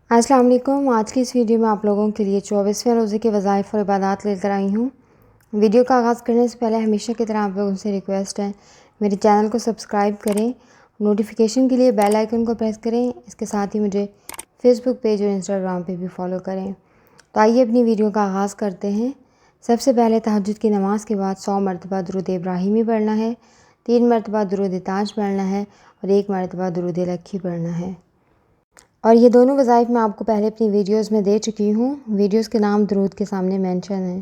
السلام علیکم۔ آج کی اس ویڈیو میں آپ لوگوں کے لیے 24ویں روزے کے وظائف اور عبادات لے کر آئی ہوں۔ ویڈیو کا آغاز کرنے سے پہلے ہمیشہ کی طرح آپ لوگوں سے ریکویسٹ ہے، میرے چینل کو سبسکرائب کریں، نوٹیفیکیشن کے لیے بیل آئیکن کو پریس کریں، اس کے ساتھ ہی مجھے فیس بک پیج اور انسٹاگرام پہ بھی فالو کریں۔ تو آئیے اپنی ویڈیو کا آغاز کرتے ہیں۔ سب سے پہلے تہجد کی نماز کے بعد 100 مرتبہ درود ابراہیمی پڑھنا ہے، 3 مرتبہ درود تاج پڑھنا ہے اور 1 مرتبہ درود لکھی پڑھنا ہے۔ اور یہ دونوں وظائف میں آپ کو پہلے اپنی ویڈیوز میں دے چکی ہوں، ویڈیوز کے نام درود کے سامنے مینشن ہیں۔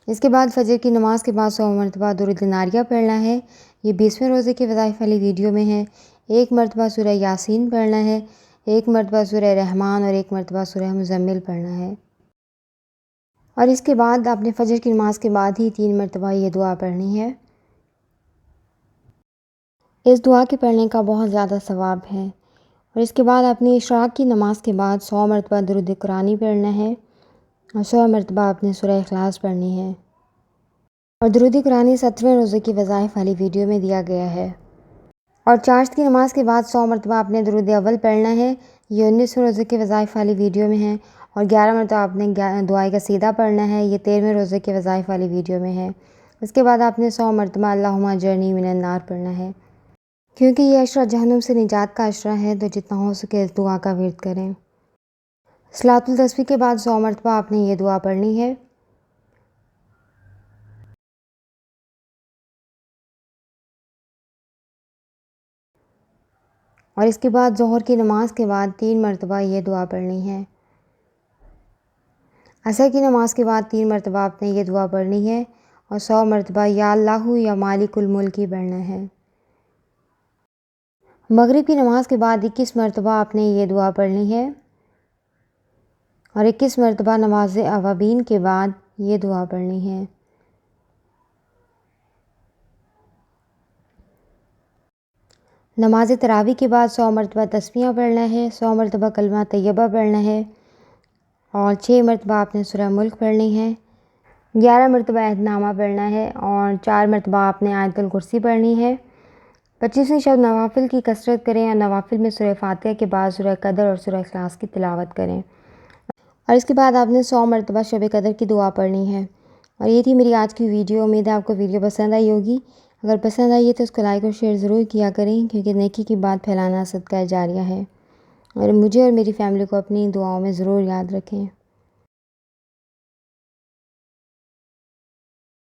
اس کے بعد فجر کی نماز کے بعد 100 مرتبہ درود ناریہ پڑھنا ہے، یہ 20ویں روزے کے وظائف والی ویڈیو میں ہے۔ 1 مرتبہ سورہ یاسین پڑھنا ہے، 1 مرتبہ سورہ رحمان اور 1 مرتبہ سورہ مزمل پڑھنا ہے۔ اور اس کے بعد آپ نے فجر کی نماز کے بعد ہی 3 مرتبہ یہ دعا پڑھنی ہے۔ اس دعا کے پڑھنے کا بہت زیادہ ثواب ہے۔ اور اس کے بعد اپنی اشراق کی نماز کے بعد 100 مرتبہ درود قرآنی پڑھنا ہے اور 100 مرتبہ اپنے سورہ اخلاص پڑھنی ہے۔ اور درود قرآنی 17ویں روزے کی وظائف والی ویڈیو میں دیا گیا ہے۔ اور چاشت کی نماز کے بعد 100 مرتبہ اپنے درود اول پڑھنا ہے، یہ 19ویں روزے کے وظائف والی ویڈیو میں ہے۔ اور 11 مرتبہ آپ نے دعائے قصیدہ پڑھنا ہے، یہ 13ویں روزے کے وظائف والی ویڈیو میں ہے۔ اس کے بعد آپ نے 100 مرتبہ اللہم اجرنی من النار پڑھنا ہے۔ کیونکہ یہ عشرہ جہنم سے نجات کا عشرہ ہے تو جتنا ہو سکے اس دعا کا ورد کریں۔ صلاۃ التسبیح کے بعد 100 مرتبہ آپ نے یہ دعا پڑھنی ہے۔ اور اس کے بعد ظہر کی نماز کے بعد 3 مرتبہ یہ دعا پڑھنی ہے۔ عصر کی نماز کے بعد 3 مرتبہ آپ نے یہ دعا پڑھنی ہے اور 100 مرتبہ یا اللہ یا مالک الملک ہی پڑھنا ہے۔ مغرب کی نماز کے بعد 21 مرتبہ آپ نے یہ دعا پڑھنی ہے اور 21 مرتبہ نماز اوابین کے بعد یہ دعا پڑھنی ہے۔ نماز تراویح کے بعد 100 مرتبہ تسبیحہ پڑھنا ہے، 100 مرتبہ کلمہ طیبہ پڑھنا ہے اور 6 مرتبہ آپ نے سورہ ملک پڑھنی ہے، 11 مرتبہ عہد نامہ پڑھنا ہے اور 4 مرتبہ آپ نے آیت الکرسی پڑھنی ہے۔ 25ویں شب نوافل کی کثرت کریں اور نوافل میں سورہ فاتحہ کے بعد سورہ قدر اور سورہ اخلاص کی تلاوت کریں۔ اور اس کے بعد آپ نے 100 مرتبہ شب قدر کی دعا پڑھنی ہے۔ اور یہ تھی میری آج کی ویڈیو، امید ہے آپ کو ویڈیو پسند آئی ہوگی۔ اگر پسند آئی ہے تو اس کو لائک اور شیئر ضرور کیا کریں، کیونکہ نیکی کی بات پھیلانا صدقہ جاریہ ہے۔ اور مجھے اور میری فیملی کو اپنی دعاؤں میں ضرور یاد رکھیں۔